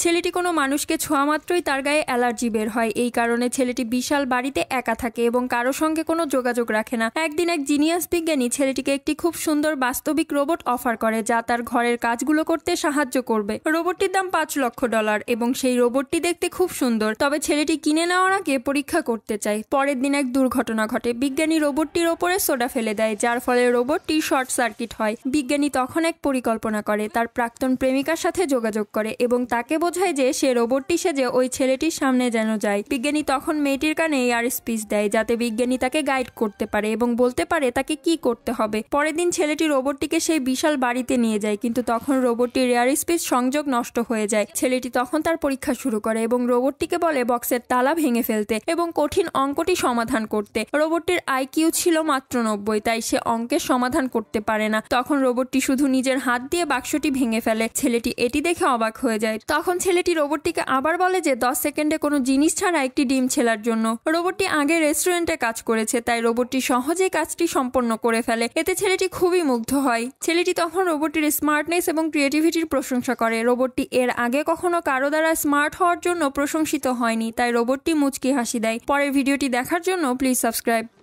ছেলেটি কোনো মানুষকে ছোঁয়া মাত্রই তার গায়ে অ্যালার্জি বের হয়। এই কারণে ছেলেটি বিশাল বাড়িতে একা থাকে এবং কারো সঙ্গে কোনো যোগাযোগ রাখে না। একদিন এক জিনিয়াস বিজ্ঞানী ছেলেটিকে একটি খুব সুন্দর বাস্তবিক রোবট অফার করে, যা তার ঘরের কাজগুলো করতে সাহায্য করবে। রোবটটির দাম $5,00,000 এবং সেই রোবটটি দেখতে খুব সুন্দর। তবে ছেলেটি কিনে নেওয়ার আগে পরীক্ষা করতে চায়। পরের দিন এক দুর্ঘটনা ঘটে। বিজ্ঞানী রোবটটির ওপরে সোডা ফেলে দেয়, যার ফলে রোবটটি শর্ট সার্কিট হয়। বিজ্ঞানী তখন এক পরিকল্পনা করে, তার প্রাক্তন প্রেমিকার সাথে যোগাযোগ করে এবং তাকে বোঝায় যে সে রোবটটি সেজে ওই ছেলেটির সামনে যেন যায়। বিজ্ঞানী তখন মেয়েটির কানে এয়ার স্পিচ দেয়, যাতে বিজ্ঞানী তাকে গাইড করতে পারে এবং বলতে পারে তাকে কি করতে হবে। পরের দিন ছেলেটি রোবটটিকে সেই বিশাল বাড়িতে নিয়ে যায়, কিন্তু তখন রোবটটির এয়ার স্পিচ সংযোগ নষ্ট হয়ে যায়। ছেলেটি তখন তার পরীক্ষা শুরু করে এবং রোবটটিকে বলে বক্সের তালা ভেঙে ফেলতে এবং কঠিন অঙ্কটি সমাধান করতে। রোবটটির আইকিউ ছিল মাত্র 90, তাই সে অঙ্কের সমাধান করতে পারে না। তখন রোবটটি শুধু নিজের হাত দিয়ে বাক্সটি ভেঙে ফেলে। ছেলেটি এটি দেখে অবাক হয়ে যায়। তখন ছেলেটি রোবটটিকে আবার বলে যে 10 সেকেন্ডে কোনো জিনিস ছাড়া একটি ডিম ছেলার জন্য। রোবটটি আগে রেস্টুরেন্টে কাজ করেছে, তাই রোবটটি সহজেই কাজটি সম্পন্ন করে ফেলে। এতে ছেলেটি খুবই মুগ্ধ হয়। ছেলেটি তখন রোবটটির স্মার্টনেস এবং ক্রিয়েটিভিটির প্রশংসা করে। রোবটটি এর আগে কখনো কারো দ্বারা স্মার্ট হওয়ার জন্য প্রশংসিত হয়নি, তাই রোবটটি মুচকি হাসি দেয়। পরের ভিডিওটি দেখার জন্য প্লিজ সাবস্ক্রাইব।